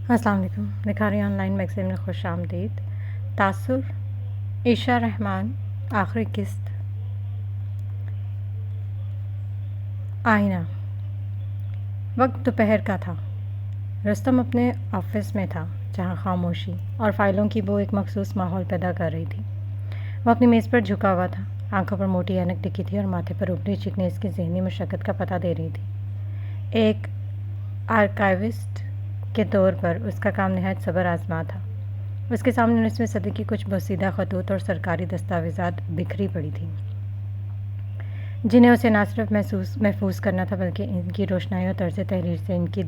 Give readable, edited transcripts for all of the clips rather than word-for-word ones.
السلام علیکم. نکھاری on line magazine میں خوش آمدید. تاثر عیشا رحمان. آخری قسط. آئینہ. وقت دوپہر کا تھا. رستم اپنے آفس میں تھا جہاں خاموشی اور فائلوں کی بو ایک مخصوص ماحول پیدا کر رہی تھی. وہ اپنی میز پر جھکا ہوا تھا. آنکھوں پر موٹی اینک ٹکی تھی اور ماتھے پر ابری چکنی اس کی ذہنی مشقت کا پتہ دے رہی تھی. ایک آرکائیوسٹ کے طور پر اس کا کام نہایت صبر آزما تھا. اس کے سامنے 19ویں صدی کی کچھ بوسیدہ خطوط اور سرکاری دستاویزات بکھری پڑی تھیں جنہیں اسے نہ صرف محفوظ کرنا تھا بلکہ ان کی روشنائی اور طرز تحریر سے ان کی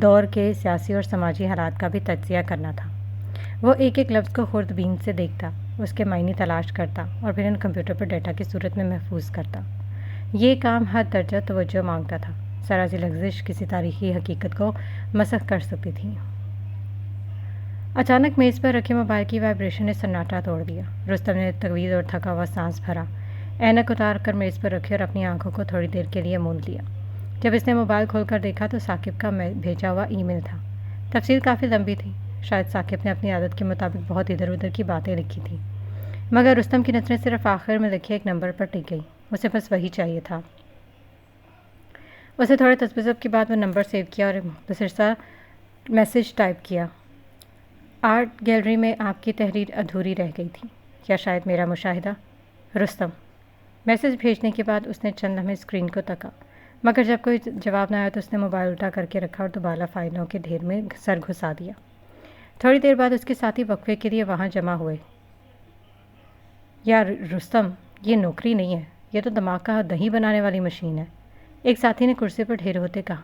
دور کے سیاسی اور سماجی حالات کا بھی تجزیہ کرنا تھا. وہ ایک ایک لفظ کو خوردبین سے دیکھتا، اس کے معنی تلاش کرتا اور پھر ان کمپیوٹر پر ڈیٹا کی صورت میں محفوظ کرتا. یہ کام حد درجہ توجہ مانگتا تھا. ذرا سی لغزش کسی تاریخی حقیقت کو مسخ کر سکتی تھی. اچانک میز پر رکھے موبائل کی وائبریشن نے سناٹا توڑ دیا. رستم نے طویل اور تھکا ہوا سانس بھرا، اینک اتار کر میز پر رکھی اور اپنی آنکھوں کو تھوڑی دیر کے لیے موند لیا. جب اس نے موبائل کھول کر دیکھا تو ثاقب کا بھیجا ہوا ای میل تھا. تفصیل کافی لمبی تھی. شاید ثاقب نے اپنی عادت کے مطابق بہت ادھر ادھر کی باتیں لکھی تھیں، مگر رستم کی نظریں صرف آخر میں لکھے ایک نمبر پر ٹک گئی. اسے بس وہی چاہیے تھا. اسے تھوڑے تذبذب کے بعد وہ نمبر سیو کیا اور ایک مختصر سا میسج ٹائپ کیا. آرٹ گیلری میں آپ کی تحریر ادھوری رہ گئی تھی، یا شاید میرا مشاہدہ. رستم. میسج بھیجنے کے بعد اس نے چند لمحے اسکرین کو تکا، مگر جب کوئی جواب نہ آیا تو اس نے موبائل الٹا کر کے رکھا اور دوبارہ فائلوں کے ڈھیر میں سر گھسا دیا. تھوڑی دیر بعد اس کے ساتھی وقفے کے لیے وہاں جمع ہوئے. یا رستم، یہ نوکری نہیں ہے، یہ تو دماغ کا دہی بنانے والی مشین ہے. ایک ساتھی نے کرسی پر ڈھیر ہوتے کہا.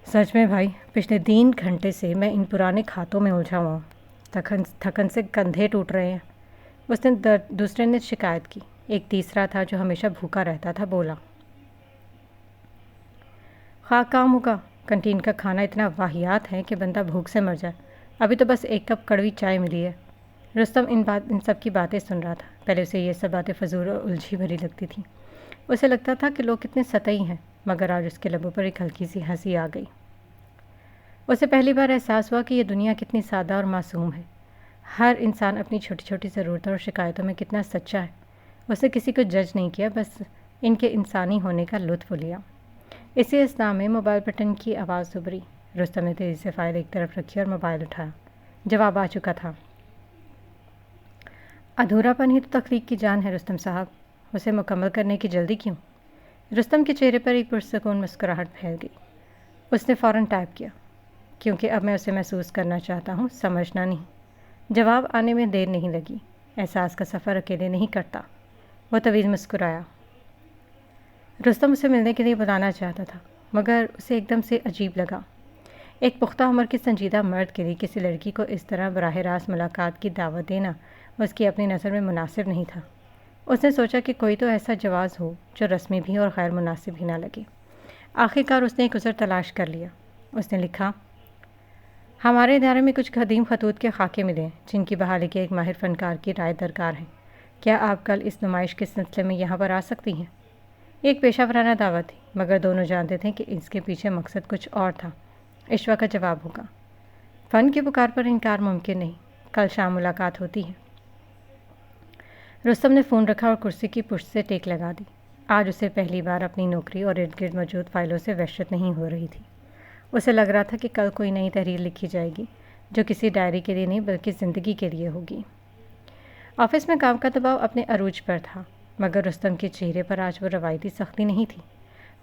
سچ میں بھائی، پچھلے 3 گھنٹے سے میں ان پرانے کھاتوں میں الجھا ہوا ہوں. تھکن سے کندھے ٹوٹ رہے ہیں. اس نے دوسرے نے شکایت کی. ایک تیسرا تھا جو ہمیشہ بھوکا رہتا تھا بولا. خاک کام ہوگا، کنٹین کا کھانا اتنا واہیات ہے کہ بندہ بھوک سے مر جائے. ابھی تو بس 1 کپ کڑوی چائے ملی ہے. رستم ان سب کی باتیں سن رہا تھا. پہلے اسے یہ سب باتیں فضول اور الجھی بھری لگتی تھیں. اسے لگتا تھا کہ لوگ کتنے سطحی ہیں، مگر آج اس کے لبوں پر ایک ہلکی سی ہنسی آ گئی. اسے پہلی بار احساس ہوا کہ یہ دنیا کتنی سادہ اور معصوم ہے. ہر انسان اپنی چھوٹی چھوٹی ضرورتوں اور شکایتوں میں کتنا سچا ہے. اسے کسی کو جج نہیں کیا، بس ان کے انسانی ہونے کا لطف لیا. اسی اثناء میں موبائل بٹن کی آواز ابھری. رستم نے تیزی سے فائل ایک طرف رکھی اور موبائل اٹھایا. جواب آ چکا تھا. ادھورا پن ہی تو تخلیق کی جان ہے رستم صاحب، اسے مکمل کرنے کی جلدی کیوں؟ رستم کے چہرے پر ایک پرسکون مسکراہٹ پھیل گئی. اس نے فوراً ٹائپ کیا. کیونکہ اب میں اسے محسوس کرنا چاہتا ہوں، سمجھنا نہیں. جواب آنے میں دیر نہیں لگی. احساس کا سفر اکیلے نہیں کرتا. وہ طویل مسکرایا. رستم اسے ملنے کے لیے بلانا چاہتا تھا، مگر اسے ایک دم سے عجیب لگا. ایک پختہ عمر کے سنجیدہ مرد کے لیے کسی لڑکی کو اس طرح براہ راست ملاقات کی دعوت دینا اس کی اپنی نظر میں مناسب نہیں تھا. اس نے سوچا کہ کوئی تو ایسا جواز ہو جو رسمی بھی اور غیر مناسب ہی نہ لگے. آخرکار اس نے ایک عذر تلاش کر لیا. اس نے لکھا. ہمارے ادارے میں کچھ قدیم خطوط کے خاکے ملے ہیں جن کی بحالی کے ایک ماہر فنکار کی رائے درکار ہے. کیا آپ کل اس نمائش کے سلسلے میں یہاں پر آ سکتی ہیں؟ ایک پیشہ ورانہ دعوت تھی، مگر دونوں جانتے تھے کہ اس کے پیچھے مقصد کچھ اور تھا. عشوہ کا جواب ہوگا. فن کی پکار پر انکار ممکن نہیں. کل شام ملاقات ہوتی ہے. رستم نے فون رکھا اور کرسی کی پشت سے ٹیک لگا دی. آج اسے پہلی بار اپنی نوکری اور ارد گرد موجود فائلوں سے وحشت نہیں ہو رہی تھی. اسے لگ رہا تھا کہ کل کوئی نئی تحریر لکھی جائے گی جو کسی ڈائری کے لیے نہیں بلکہ زندگی کے لیے ہوگی. آفس میں کام کا دباؤ اپنے عروج پر تھا، مگر رستم کے چہرے پر آج وہ روایتی سختی نہیں تھی.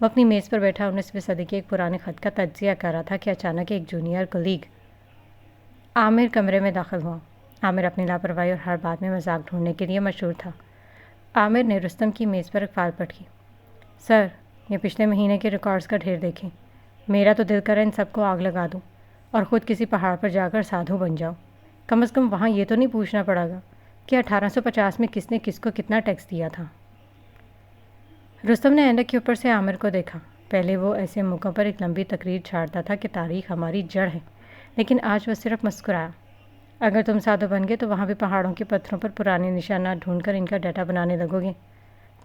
وہ اپنی میز پر بیٹھا 19ویں صدی کے ایک پرانے خط کا تجزیہ کر رہا تھا کہ اچانک ایک جونیئر کولیگ عامر کمرے میں داخل ہوا. عامر اپنی لاپرواہی اور ہر بات میں مذاق ڈھونڈنے کے لیے مشہور تھا. عامر نے رستم کی میز پر ایک فائل پڑھی. سر، یہ پچھلے مہینے کے ریکارڈز کا ڈھیر دیکھیں. میرا تو دل کرا ان سب کو آگ لگا دوں اور خود کسی پہاڑ پر جا کر سادھو بن جاؤں. کم از کم وہاں یہ تو نہیں پوچھنا پڑا گا کہ 1850 میں کس نے کس کو کتنا ٹیکس دیا تھا. رستم نے اینک کے اوپر سے عامر کو دیکھا. پہلے وہ ایسے موقعوں پر ایک لمبی تقریر چھاڑتا تھا کہ تاریخ ہماری جڑ ہے، لیکن آج وہ صرف مسکرایا. اگر تم سادھو بن گے تو وہاں بھی پہاڑوں کے پتھروں پر پرانے نشانات ڈھونڈ کر ان کا ڈیٹا بنانے لگو گے.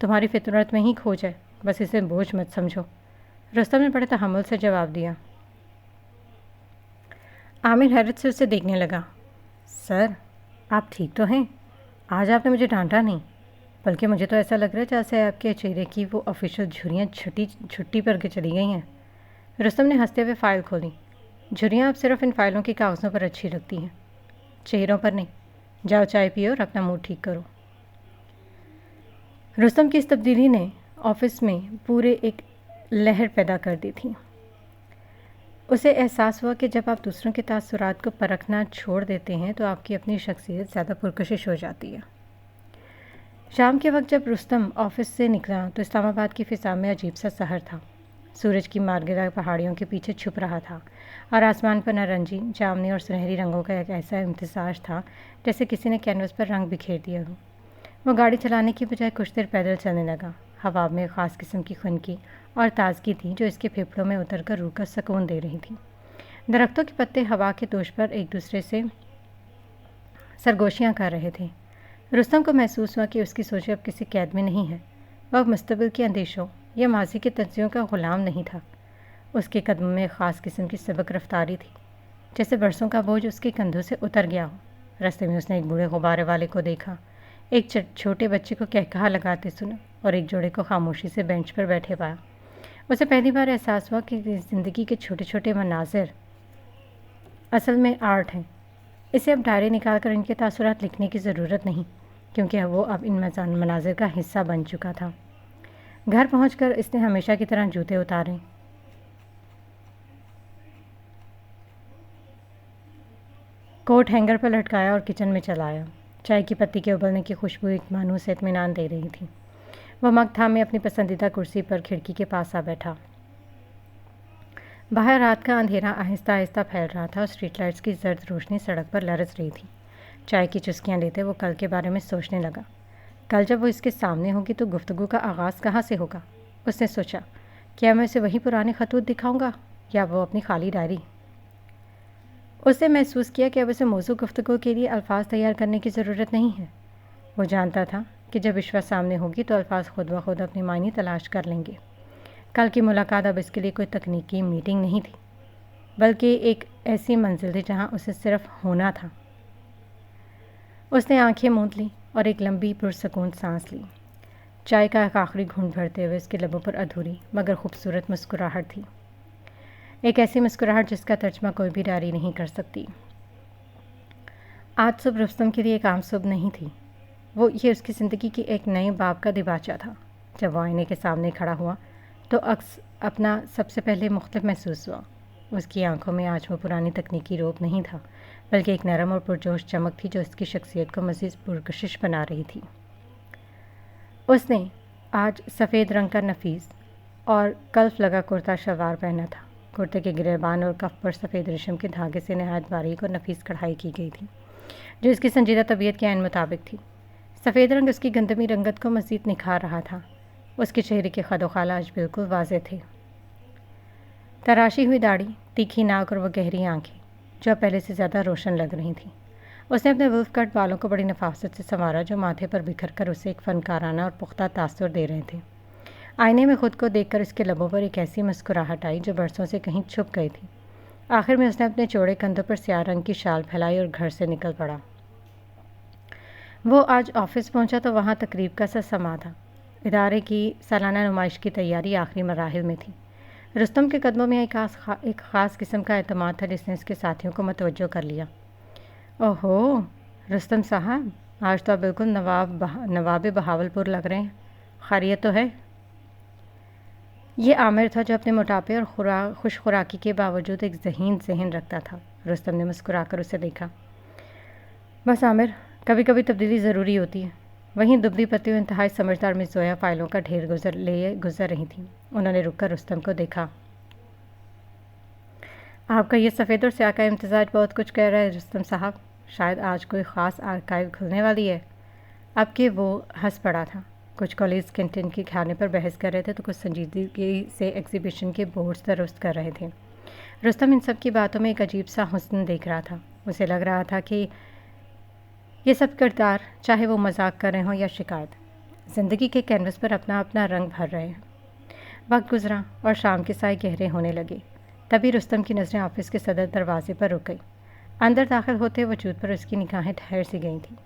تمہاری فطرت میں ہی کھوج ہے، بس اسے بوجھ مت سمجھو. رستم نے بڑے تحمل سے جواب دیا. عامر حیرت سے اسے دیکھنے لگا۔ سر، آپ ٹھیک تو ہیں؟ آج آپ نے مجھے ڈانٹا نہیں، بلکہ مجھے تو ایسا لگ رہا ہے جیسے آپ کے چہرے کی وہ آفیشیل جھریاں چھٹی پر کے چلی گئی ہیں۔ رستم نے ہنستے ہوئے فائل کھولی۔ جھریاں اب صرف ان فائلوں کے کاغذوں پر اچھی لگتی ہیں، چہروں پر نہیں۔ جاؤ چائے پیو اور اپنا موڈ ٹھیک کرو۔ رستم کی اس تبدیلی نے آفس میں پورے ایک لہر پیدا کر دی تھی۔ اسے احساس ہوا کہ جب آپ دوسروں کے تاثرات کو پرکھنا چھوڑ دیتے ہیں تو آپ کی اپنی شخصیت زیادہ پرکشش ہو جاتی ہے۔ شام کے وقت جب رستم آفس سے نکلا تو اسلام آباد کی فضا میں عجیب سا سحر تھا۔ سورج کی مارگرہ پہاڑیوں کے پیچھے چھپ رہا تھا اور آسمان پر نارنجی، جامنی اور سنہری رنگوں کا ایک ایسا امتزاج تھا جیسے کسی نے کینوس پر رنگ بکھیر دیا ہو۔ وہ گاڑی چلانے کی بجائے کچھ دیر پیدل چلنے لگا۔ ہوا میں ایک خاص قسم کی خنکی اور تازگی تھی جو اس کے پھیپھڑوں میں اتر کر روح کو سکون دے رہی تھی۔ درختوں کے پتے ہوا کے دوش پر ایک دوسرے سے سرگوشیاں کر رہے تھے۔ رستم کو محسوس ہوا کہ اس کی سوچیں اب کسی قید میں نہیں ہیں۔ وہ اب مستقبل کے اندیشوں یا ماضی کے تجزیوں کا غلام نہیں تھا۔ اس کے قدموں میں ایک خاص قسم کی سبک رفتاری تھی، جیسے برسوں کا بوجھ اس کے کندھوں سے اتر گیا ہو۔ راستے میں اس نے ایک بوڑھے غبارے والے کو دیکھا، ایک چھوٹے بچے کو کہکہا لگاتے سنا اور ایک جوڑے کو خاموشی سے بینچ پر بیٹھے پایا۔ اسے پہلی بار احساس ہوا کہ زندگی کے چھوٹے چھوٹے مناظر اصل میں آرٹ ہیں۔ اسے اب ڈائری نکال کر ان کے تاثرات لکھنے کی ضرورت نہیں، کیونکہ وہ اب ان مناظر کا حصہ بن چکا تھا۔ گھر پہنچ کر اس نے ہمیشہ کی طرح جوتے اتارے، کوٹ ہینگر پر لٹکایا اور کچن میں چلا آیا۔ چائے کی پتی کے ابلنے کی خوشبو ایک مانوس اطمینان دے رہی تھی۔ وہ مگ تھامے اپنی پسندیدہ کرسی پر کھڑکی کے پاس آ بیٹھا۔ باہر رات کا اندھیرا آہستہ آہستہ پھیل رہا تھا اور اسٹریٹ لائٹس کی زرد روشنی سڑک پر لرز رہی تھی۔ چائے کی چسکیاں لیتے وہ کل کے بارے میں سوچنے لگا۔ کل جب وہ اس کے سامنے ہوگی تو گفتگو کا آغاز کہاں سے ہوگا؟ اس نے سوچا، کیا میں اسے وہی پرانے خطوط دکھاؤں گا یا وہ اپنی خالی ڈائری؟ اس نے محسوس کیا کہ اب اسے موضوع گفتگو کے لیے الفاظ تیار کرنے کی ضرورت نہیں ہے۔ وہ جانتا تھا کہ جب عشوہ سامنے ہوگی تو الفاظ خود بخود اپنی معنی تلاش کر لیں گے۔ کل کی ملاقات اب اس کے لیے کوئی تکنیکی میٹنگ نہیں تھی، بلکہ ایک ایسی منزل تھی جہاں اسے صرف ہونا تھا۔ اس نے آنکھیں موند لیں اور ایک لمبی پرسکون سانس لی۔ چائے کا ایک آخری گھونٹ بھرتے ہوئے اس کے لبوں پر ادھوری مگر خوبصورت مسکراہٹ تھی، ایک ایسی مسکراہٹ جس کا ترجمہ کوئی بھی ڈائری نہیں کر سکتی۔ آج صبح رستم کے لیے ایک عام صبح نہیں تھی، یہ اس کی زندگی کی ایک نئے باب کا دیباچہ تھا۔ جب وہ آئینے کے سامنے کھڑا ہوا تو عکس اپنا سب سے پہلے مختلف محسوس ہوا۔ اس کی آنکھوں میں آج وہ پرانی تکنیکی روپ نہیں تھا، بلکہ ایک نرم اور پرجوش چمک تھی جو اس کی شخصیت کو مزید پرکشش بنا رہی تھی۔ اس نے آج سفید رنگ کا نفیس اور کلف لگا کرتا شلوار پہنا تھا۔ کرتے کے گریبان اور کف پر سفید ریشم کے دھاگے سے نہایت باریک اور نفیس کڑھائی کی گئی تھی، جو اس کی سنجیدہ طبیعت کے عین مطابق تھی۔ سفید رنگ اس کی گندمی رنگت کو مزید نکھار رہا تھا۔ اس کے چہرے کے خد و خال آج بالکل واضح تھے۔ تراشی ہوئی داڑھی، تیکھی ناک اور وہ گہری آنکھیں جو اب پہلے سے زیادہ روشن لگ رہی تھیں۔ اس نے اپنے ولف کٹ بالوں کو بڑی نفاست سے سنوارا جو ماتھے پر بکھر کر اسے ایک فنکارانہ اور پختہ تاثر دے رہے تھے۔ آئینے میں خود کو دیکھ کر اس کے لبوں پر ایک ایسی مسکراہٹ آئی جو برسوں سے کہیں چھپ گئی تھی۔ آخر میں اس نے اپنے چوڑے کندھوں پر سیاہ رنگ کی شال پھیلائی اور گھر سے نکل پڑا۔ وہ آج آفس پہنچا تو وہاں تقریب کا سا سما تھا۔ ادارے کی سالانہ نمائش کی تیاری آخری مراحل میں تھی۔ رستم کے قدموں میں ایک خاص قسم کا اعتماد تھا جس نے اس کے ساتھیوں کو متوجہ کر لیا۔ اوہو رستم صاحب، آج تو آپ بالکل نواب بہاول پور لگ رہے ہیں، خیریت تو ہے؟ یہ عامر تھا جو اپنے موٹاپے اور خوش خوراکی کے باوجود ایک ذہین ذہن رکھتا تھا۔ رستم نے مسکرا کر اسے دیکھا۔ بس عامر، کبھی کبھی تبدیلی ضروری ہوتی ہے۔ وہیں دبلی پتی و انتہائی سمجھدار مس زویا فائلوں کا ڈھیر گزر رہی تھیں۔ انہوں نے رک کر رستم کو دیکھا۔ آپ کا یہ سفید اور سیاہ کا امتزاج بہت کچھ کہہ رہا ہے رستم صاحب، شاید آج کوئی خاص آرکائیو کھلنے والی ہے۔ اب کہ وہ ہنس پڑا تھا۔ کچھ کالج کینٹین کے کھانے پر بحث کر رہے تھے تو کچھ سنجیدگی سے ایگزیبیشن کے بورڈز درست کر رہے تھے۔ رستم ان سب کی باتوں میں ایک عجیب سا حسن دیکھ رہا تھا۔ اسے لگ رہا تھا کہ یہ سب کردار، چاہے وہ مذاق کر رہے ہوں یا شکایت، زندگی کے کینوس پر اپنا اپنا رنگ بھر رہے ہیں۔ وقت گزرا اور شام کے سائے گہرے ہونے لگے۔ تبھی رستم کی نظریں آفس کے صدر دروازے پر رک گئی۔ اندر داخل ہوتے وجود پر اس کی نگاہیں ٹھہر سی گئی تھیں۔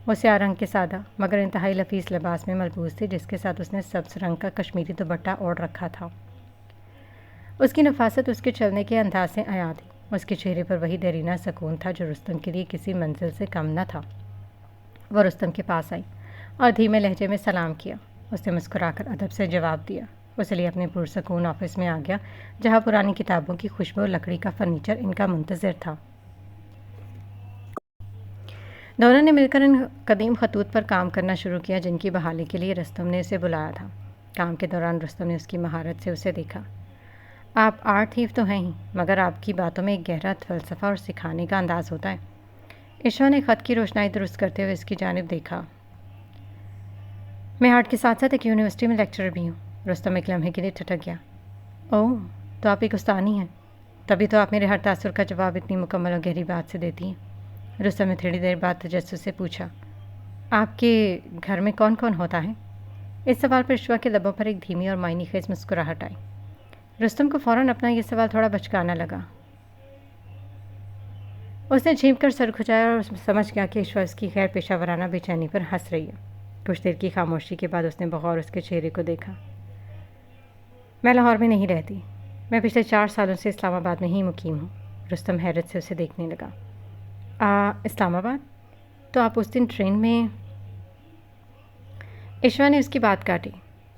وہ سیاہ رنگ کے سادہ مگر انتہائی لفیس لباس میں ملبوس تھی، جس کے ساتھ اس نے سبز رنگ کا کشمیری دوپٹہ اوڑھ رکھا تھا۔ اس کی نفاست اس کے چلنے کے انداز سے عیاں تھی۔ اس کے چہرے پر وہی دیرینہ سکون تھا جو رستم کے لیے کسی منزل سے کم نہ تھا۔ وہ رستم کے پاس آئی اور دھیمے لہجے میں سلام کیا۔ اس نے مسکرا کر ادب سے جواب دیا۔ اس لیے اپنے پرسکون آفس میں آ گیا، جہاں پرانی کتابوں کی خوشبو اور لکڑی کا فرنیچر ان کا منتظر تھا۔ دونوں نے مل کر ان قدیم خطوط پر کام کرنا شروع کیا جن کی بحالی کے لیے رستم نے اسے بلایا تھا۔ کام کے دوران رستم نے اس کی مہارت سے اسے دیکھا۔ آپ آرٹ تھیف تو ہیں ہی، مگر آپ کی باتوں میں ایک گہرا فلسفہ اور سکھانے کا انداز ہوتا ہے۔ ایشوا نے خط کی روشنائی درست کرتے ہوئے اس کی جانب دیکھا۔ میں آرٹ کے ساتھ ساتھ ایک یونیورسٹی میں لیکچرر بھی ہوں۔ رستم ایک لمحے کے لیے ٹھٹک گیا۔ اوہ، تو آپ ایک استانی ہیں، تبھی تو آپ میرے ہر تاثر کا جواب اتنی مکمل اور گہری بات سے دیتی ہیں۔ رستم نے تھوڑی دیر بعد تجسس سے پوچھا، آپ کے گھر میں کون کون ہوتا ہے؟ اس سوال پر ایشوا کے لبوں پر ایک دھیمی اور معنی خیز مسکراہٹ آئی۔ رستم کو فوراً اپنا یہ سوال تھوڑا بچکانا لگا۔ اس نے جھینک کر سر کھجایا اور سمجھ گیا کہ ایشوا اس کی غیر پیشہ ورانہ بے چینی پر ہنس رہی ہے۔ کچھ دیر کی خاموشی کے بعد اس نے بغور اس کے چہرے کو دیکھا۔ میں لاہور میں نہیں رہتی، میں پچھلے 4 سالوں سے اسلام آباد میں ہی مقیم ہوں۔ رستم حیرت سے اسے دیکھنے لگا۔ اسلام آباد؟ تو آپ اس دن ٹرین میں؟ ایشوا نے اس کی بات کاٹی۔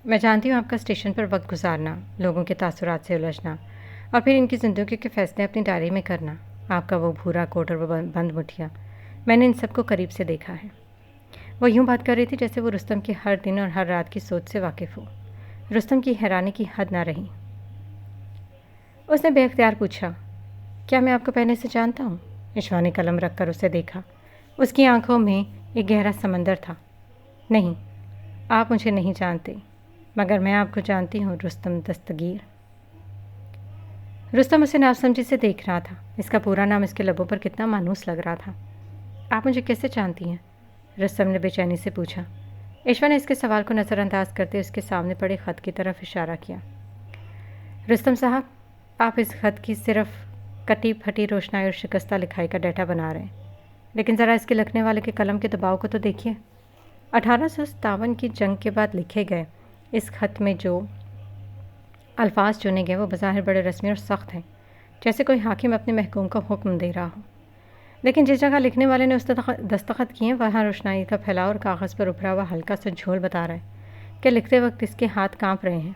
میں جانتی ہوں آپ کا اسٹیشن پر وقت گزارنا، لوگوں کے تاثرات سے الجھنا اور پھر ان کی زندگی کے فیصلے اپنی ڈائری میں کرنا، آپ کا وہ بھورا کوٹ اور وہ بند مٹھیاں، میں نے ان سب کو قریب سے دیکھا ہے۔ وہ یوں بات کر رہی تھی جیسے وہ رستم کے ہر دن اور ہر رات کی سوچ سے واقف ہو۔ رستم کی حیرانی کی حد نہ رہی۔ اس نے بے اختیار پوچھا، کیا میں آپ کو پہلے سے جانتا ہوں؟ ایشوا نے قلم رکھ کر اسے دیکھا۔ اس کی آنکھوں میں ایک گہرا سمندر تھا۔ نہیں، آپ مجھے نہیں جانتے، مگر میں آپ کو جانتی ہوں، رستم دستگیر۔ رستم اسے ناسمجھی سے دیکھ رہا تھا۔ اس کا پورا نام اس کے لبوں پر کتنا مانوس لگ رہا تھا۔ آپ مجھے کیسے جانتی ہیں؟ رستم نے بے چینی سے پوچھا۔ ایشوا نے اس کے سوال کو نظر انداز کرتے اس کے سامنے پڑے خط کی طرف اشارہ کیا۔ رستم صاحب، آپ اس خط کی صرف کٹی پھٹی روشنائی اور شکستہ لکھائی کا ڈیٹا بنا رہے ہیں، لیکن ذرا اس کے لکھنے والے کے قلم کے دباؤ کو تو دیکھیے۔ 1857 کی جنگ کے بعد لکھے گئے اس خط میں جو الفاظ چنے گئے وہ بظاہر بڑے رسمی اور سخت ہیں، جیسے کوئی حاکم اپنے محکوم کو حکم دے رہا ہو، لیکن جس جگہ لکھنے والے نے اس دستخط کیے ہیں وہاں روشنائی کا پھیلاؤ اور کاغذ پر ابھرا ہوا ہلکا سا جھول بتا رہا ہے کہ لکھتے وقت اس کے ہاتھ کانپ رہے ہیں۔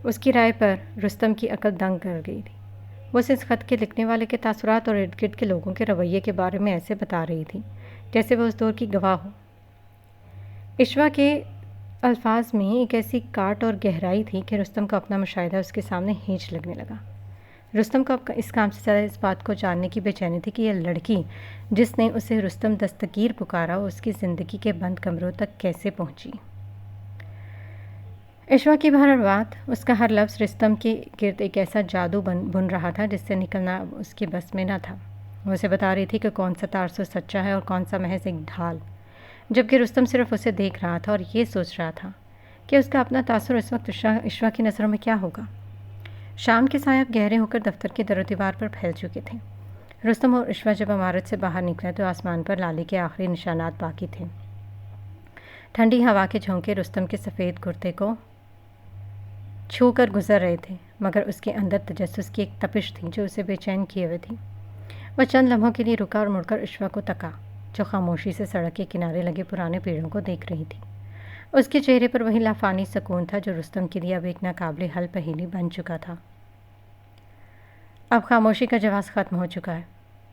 اس کی رائے پر رستم کی عقل دنگ کر گئی تھی۔ وہ اس خط کے لکھنے والے کے تاثرات اور ارد گرد کے لوگوں کے رویے کے بارے میں ایسے بتا رہی تھی جیسے وہ اس دور کی گواہ ہو۔ ایشوا کے الفاظ میں ایک ایسی کاٹ اور گہرائی تھی کہ رستم کو اپنا مشاہدہ اس کے سامنے ہینچ لگنے لگا۔ رستم کو اس کام سے زیادہ اس بات کو جاننے کی بے چینی تھی کہ یہ لڑکی جس نے اسے رستم دستگیر پکارا اس کی زندگی کے بند کمروں تک کیسے پہنچی۔ ایشوا کی ہر بات، اس کا ہر لفظ رستم کے گرد ایک ایسا جادو بن رہا تھا جس سے نکلنا اس کے بس میں نہ تھا۔ وہ اسے بتا رہی تھی کہ کون سا تارسو سچا ہے اور کون سا محض ایک ڈھال، جبکہ رستم صرف اسے دیکھ رہا تھا اور یہ سوچ رہا تھا کہ اس کا اپنا تاثر اس وقت ایشوا کی نظروں میں کیا ہوگا۔ شام کے سائے اب گہرے ہو کر دفتر کے در و دیوار پر پھیل چکے تھے۔ رستم اور ایشوا جب عمارت سے باہر نکلے تو آسمان پر لالی کے آخری نشانات باقی تھے۔ ٹھنڈی ہوا کے جھونکے رستم کے سفید کرتے کو چھو کر گزر رہے تھے، مگر اس کے اندر تجسس کی ایک تپش تھی جو اسے بے چین کیے ہوئے تھی۔ وہ چند لمحوں کے لیے رکا اور مڑ کر ایشوا کو تکا جو خاموشی سے سڑک کے کنارے لگے پرانے پیڑوں کو دیکھ رہی تھی۔ اس کے چہرے پر وہی لافانی سکون تھا جو رستم کے لیے اب ایک ناقابل حل پہیلی بن چکا تھا۔ اب خاموشی کا جواز ختم ہو چکا ہے۔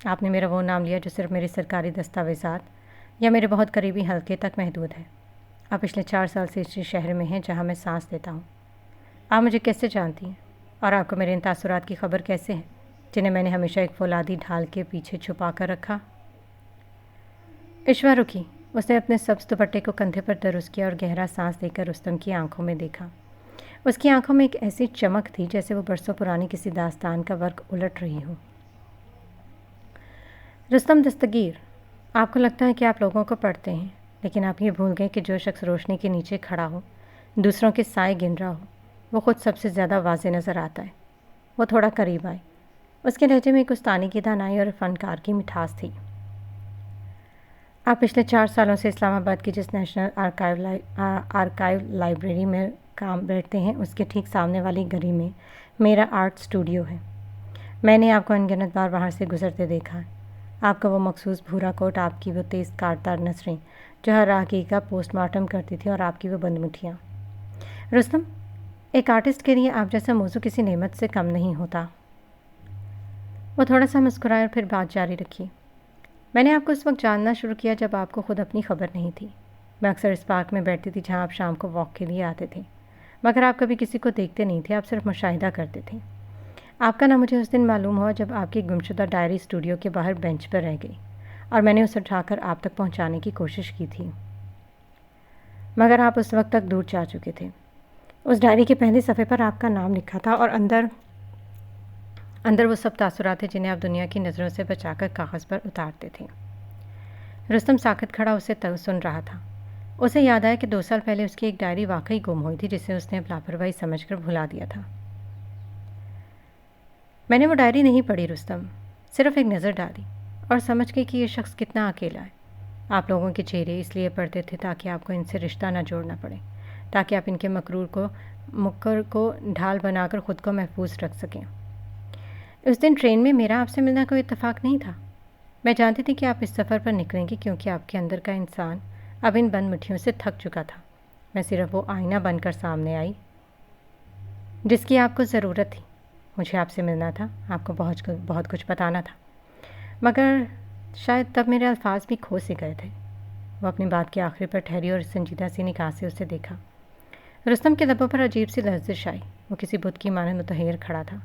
آپ نے میرا وہ نام لیا جو صرف میری سرکاری دستاویزات یا میرے بہت قریبی حلقے تک محدود ہے۔ آپ پچھلے 4 سال سے اسی شہر میں ہیں جہاں میں سانس لیتا ہوں۔ آپ مجھے کیسے جانتی ہیں اور آپ کو میرے ان تاثرات کی خبر کیسے ہے جنہیں میں نے ہمیشہ ایک فولادی ڈھال کے پیچھے چھپا کر رکھا؟ ایشوا رکی۔ اس نے اپنے سبز دوپٹے کو کندھے پر درست کیا اور گہرا سانس لے کر رستم کی آنکھوں میں دیکھا۔ اس کی آنکھوں میں ایک ایسی چمک تھی جیسے وہ برسوں پرانی کسی داستان کا ورق الٹ رہی ہو۔ رستم دستگیر، آپ کو لگتا ہے کہ آپ لوگوں کو پڑھتے ہیں، لیکن آپ یہ بھول گئے کہ جو شخص روشنی کے نیچے کھڑا ہو، دوسروں کے سائے گن رہا ہو، وہ خود سب سے زیادہ واضح نظر آتا ہے۔ وہ تھوڑا قریب آئے۔ اس کے لہجے میں ایک استانی کی دانائی اور فنکار کی مٹھاس تھی۔ آپ پچھلے 4 سالوں سے اسلام آباد کی جس نیشنل آرکائیو لائبریری میں کام بیٹھتے ہیں اس کے ٹھیک سامنے والی گلی میں میرا آرٹ اسٹوڈیو ہے۔ میں نے آپ کو انگنت بار وہاں سے گزرتے دیکھا ہے۔ آپ کا وہ مخصوص بھورا کوٹ، آپ کی وہ تیز کاٹدار نظریں جو ہر راہگیر کا پوسٹ مارٹم کرتی تھی، اور آپ کی وہ بند مٹھیاں۔ رستم، ایک آرٹسٹ کے لیے آپ جیسا موضوع کسی نعمت سے کم نہیں ہوتا۔ وہ تھوڑا سا مسکرائے اور پھر بات جاری رکھی۔ میں نے آپ کو اس وقت جاننا شروع کیا جب آپ کو خود اپنی خبر نہیں تھی۔ میں اکثر اس پارک میں بیٹھتی تھی جہاں آپ شام کو واک کے لیے آتے تھے، مگر آپ کبھی کسی کو دیکھتے نہیں تھے، آپ صرف مشاہدہ کرتے تھے۔ آپ کا نام مجھے اس دن معلوم ہوا جب آپ کی گمشدہ ڈائری اسٹوڈیو کے باہر بینچ پر رہ گئی اور میں نے اسے اٹھا کر آپ تک پہنچانے کی کوشش کی تھی، مگر آپ اس وقت تک دور جا چکے تھے۔ اس ڈائری کے پہلے صفحے پر آپ کا نام لکھا تھا اور اندر وہ سب تاثرات تھے جنہیں آپ دنیا کی نظروں سے بچا کر کاغذ پر اتارتے تھے۔ رستم ساکت کھڑا اسے سن رہا تھا۔ اسے یاد آیا کہ 2 سال پہلے اس کی ایک ڈائری واقعی گم ہوئی تھی جسے اس نے لاپرواہی سمجھ کر بھلا دیا تھا۔ میں نے وہ ڈائری نہیں پڑھی رستم، صرف ایک نظر ڈالی اور سمجھ گئی کہ یہ شخص کتنا اکیلا ہے۔ آپ لوگوں کے چہرے اس لیے پڑھتے تھے تاکہ آپ کو ان سے رشتہ نہ جوڑنا پڑے، تاکہ آپ ان کے مکر کو ڈھال بنا کر خود کو محفوظ رکھ سکیں۔ اس دن ٹرین میں میرا آپ سے ملنا کوئی اتفاق نہیں تھا۔ میں جانتی تھی کہ آپ اس سفر پر نکلیں گے کیونکہ آپ کے اندر کا انسان اب ان بند مٹھیوں سے تھک چکا تھا۔ میں صرف وہ آئینہ بن کر سامنے آئی جس کی آپ کو ضرورت تھی۔ مجھے آپ سے ملنا تھا، آپ کو بہت کچھ بتانا تھا، مگر شاید تب میرے الفاظ بھی کھو سے گئے تھے۔ وہ اپنی بات کے آخری پر ٹھہری اور سنجیدہ سی نگاہ سے اسے دیکھا۔ رستم کے لبوں پر عجیب سی لرزش آئی۔ وہ کسی بت کی مانند متحیر کھڑا تھا،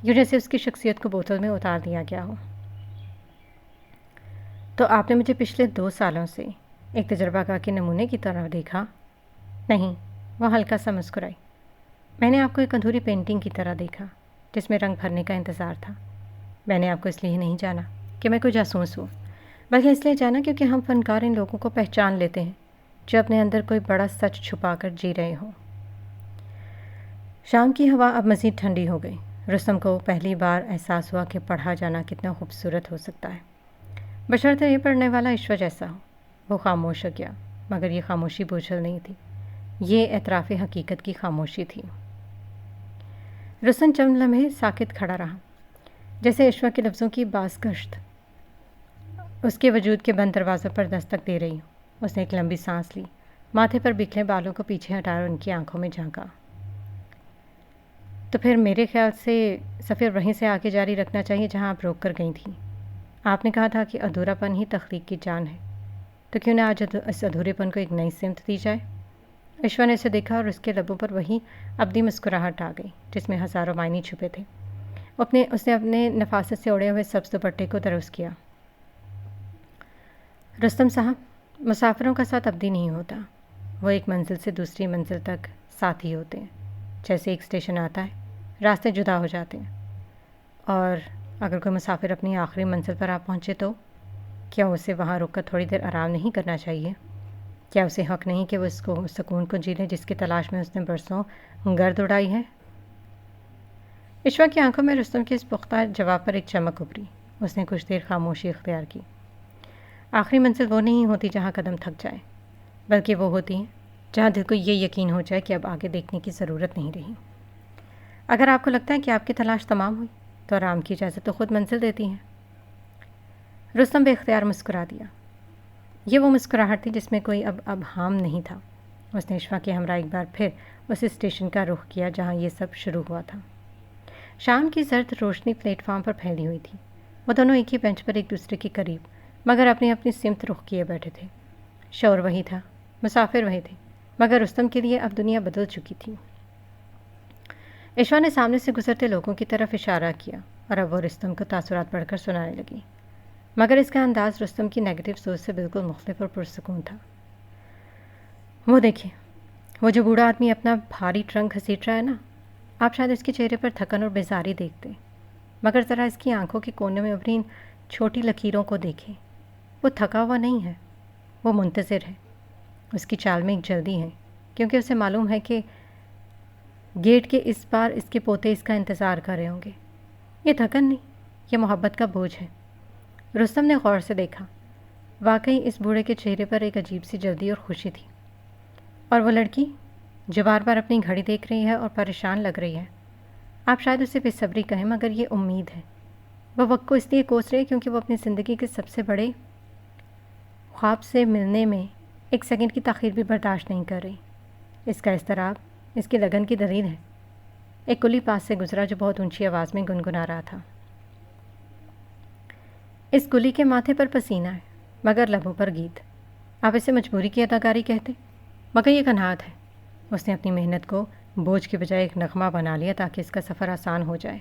یوں جیسے اس کی شخصیت کو بوتل میں اتار دیا گیا ہو۔ تو آپ نے مجھے پچھلے 2 سالوں سے ایک تجربہ کار کے نمونے کی طرح دیکھا؟ نہیں، وہ ہلکا سا مسکرائی۔ میں نے آپ کو ایک ادھوری پینٹنگ کی طرح دیکھا جس میں رنگ بھرنے کا انتظار تھا۔ میں نے آپ کو اس لیے نہیں جانا کہ میں کوئی جاسوس ہوں، بلکہ اس لیے جانا کیونکہ ہم فنکار ان لوگوں کو پہچان لیتے ہیں جو اپنے اندر کوئی بڑا سچ چھپا کر جی رہے ہوں۔ شام کی ہوا اب مزید ٹھنڈی ہو گئی۔ رستم کو پہلی بار احساس ہوا کہ پڑھا جانا کتنا خوبصورت ہو سکتا ہے، بشرطے یہ پڑھنے والا ایشور جیسا ہو۔ وہ خاموش ہو گیا، مگر یہ خاموشی بوجھل نہیں تھی، یہ اعتراف حقیقت کی خاموشی تھی۔ رستم چند لمحے ساکت کھڑا رہا، جیسے ایشور کے لفظوں کی بازگشت اس کے وجود کے بند دروازوں پر دستک دے رہی ہو۔ اس نے ایک لمبی سانس لی، ماتھے پر بکھرے بالوں کو پیچھے ہٹایا اور ان کی آنکھوں میں جھانکا۔ تو پھر میرے خیال سے سفر وہیں سے آگے جاری رکھنا چاہیے جہاں آپ روک کر گئی تھیں۔ آپ نے کہا تھا کہ ادھورا پن ہی تخلیق کی جان ہے، تو کیوں نہ آج اس ادھورے پن کو ایک نئی سمت دی جائے؟ ایشور نے اسے دیکھا اور اس کے لبوں پر وہی ابدی مسکراہٹ آ گئی جس میں ہزاروں معنی چھپے تھے۔ اس نے اپنے نفاست سے اڑے ہوئے سبز دوپٹے کو درست کیا۔ رستم صاحب، مسافروں کا ساتھ ابدی نہیں ہوتا، وہ ایک منزل سے دوسری منزل تک ساتھی ہوتے ہیں۔ جیسے ایک اسٹیشن آتا ہے، راستے جدا ہو جاتے ہیں، اور اگر کوئی مسافر اپنی آخری منزل پر آ پہنچے تو کیا اسے وہاں رک کر تھوڑی دیر آرام نہیں کرنا چاہیے؟ کیا اسے حق نہیں کہ وہ اس سکون کو جی لے جس کی تلاش میں اس نے برسوں گرد اڑائی ہے؟ ایشور کی آنکھوں میں رستم کے اس پختہ جواب پر ایک چمک ابھری۔ اس نے کچھ دیر خاموشی اختیار کی۔ آخری منزل وہ نہیں ہوتی جہاں قدم تھک جائے، بلکہ وہ ہوتی ہے جہاں دل کو یہ یقین ہو جائے کہ اب آگے دیکھنے کی ضرورت نہیں رہی۔ اگر آپ کو لگتا ہے کہ آپ کی تلاش تمام ہوئی تو آرام کی اجازت تو خود منزل دیتی ہیں۔ رستم بے اختیار مسکرا دیا۔ یہ وہ مسکراہٹ تھی جس میں کوئی ابہام نہیں تھا۔ اس نے ایشور کے ہمراہ ایک بار پھر اس اسٹیشن کا رخ کیا جہاں یہ سب شروع ہوا تھا۔ شام کی زرد روشنی پلیٹ فارم پر پھیلی ہوئی تھی۔ وہ دونوں ایک ہی بینچ پر ایک دوسرے کے قریب مگر اپنی اپنی سمت رخ کیے بیٹھے تھے۔ شور وہی تھا، مسافر وہی تھے، مگر رستم کے لیے اب دنیا بدل چکی تھی۔ ایشور نے سامنے سے گزرتے لوگوں کی طرف اشارہ کیا اور اب وہ رستم کو تاثرات پڑھ کر سنانے لگی، مگر اس کا انداز رستم کی نیگیٹو سوچ سے بالکل مختلف اور پرسکون تھا۔ وہ دیکھیں، وہ جو بوڑھا آدمی اپنا بھاری ٹرنک گھسیٹ رہا ہے نا، آپ شاید اس کے چہرے پر تھکن اور بیزاری دیکھتے، مگر ذرا اس کی آنکھوں کے کونے میں ابھری ان چھوٹی لکیروں کو دیکھیں۔ وہ تھکا ہوا نہیں ہے، وہ منتظر ہے۔ اس کی چال میں ایک جلدی ہے کیونکہ اسے معلوم ہے کہ گیٹ کے اس پار اس کے پوتے اس کا انتظار کر رہے ہوں گے۔ یہ تھکن نہیں، یا محبت کا بوجھ ہے؟ رستم نے غور سے دیکھا۔ واقعی اس بوڑھے کے چہرے پر ایک عجیب سی جلدی اور خوشی تھی۔ اور وہ لڑکی جو بار بار اپنی گھڑی دیکھ رہی ہے اور پریشان لگ رہی ہے، آپ شاید اسے بے صبری کہیں، مگر یہ امید ہے۔ وہ وقت کو اس لیے کوس رہی ہے کیونکہ وہ اپنی زندگی کے سب سے بڑے خواب سے ملنے میں ایک سیکنڈ کی تاخیر بھی برداشت نہیں کر رہی۔ اس کا اضطراب اس کی لگن کی دلیل ہے۔ ایک کلی پاس سے گزرا جو بہت اونچی آواز میں گنگنا رہا تھا۔ اس کلی کے ماتھے پر پسینہ ہے مگر لبوں پر گیت۔ آپ اسے مجبوری کی اداکاری کہتے، مگر یہ قناعت ہے۔ اس نے اپنی محنت کو بوجھ کے بجائے ایک نغمہ بنا لیا تاکہ اس کا سفر آسان ہو جائے۔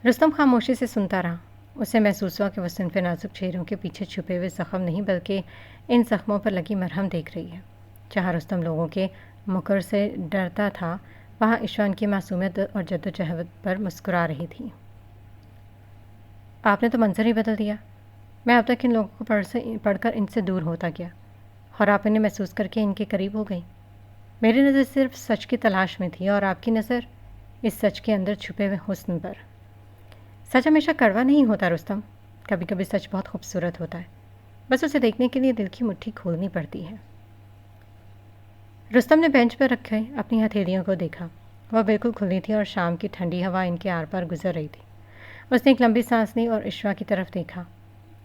رستم خاموشی سے سنتا رہا۔ اسے محسوس ہوا کہ وہ صنف نازک چہروں کے پیچھے چھپے ہوئے زخم نہیں بلکہ ان زخموں پر لگی مرہم دیکھ رہی ہے۔ جہاں رستم لوگوں کے مکر سے ڈرتا تھا، وہاں عشوان کی معصومیت اور جدوجہد پر مسکرا رہی تھی۔ آپ نے تو منظر ہی بدل دیا۔ میں اب تک ان لوگوں کو پڑھ کر ان سے دور ہوتا گیا اور آپ انہیں محسوس کر کے ان کے قریب ہو گئی۔ میری نظر صرف سچ کی تلاش میں تھی اور آپ کی نظر اس سچ کے اندر چھپے ہوئے حسن پر۔ سچ ہمیشہ کڑوا نہیں ہوتا رستم، کبھی کبھی سچ بہت خوبصورت ہوتا ہے، بس اسے دیکھنے کے لیے دل کی مٹھی کھولنی پڑتی ہے۔ رستم نے بینچ پر رکھے اپنی ہتھیلیوں کو دیکھا۔ وہ بالکل کھلی تھی اور شام کی ٹھنڈی ہوا ان کے آر پار گزر رہی تھی۔ اس نے ایک لمبی سانس لی اور عشوا کی طرف دیکھا۔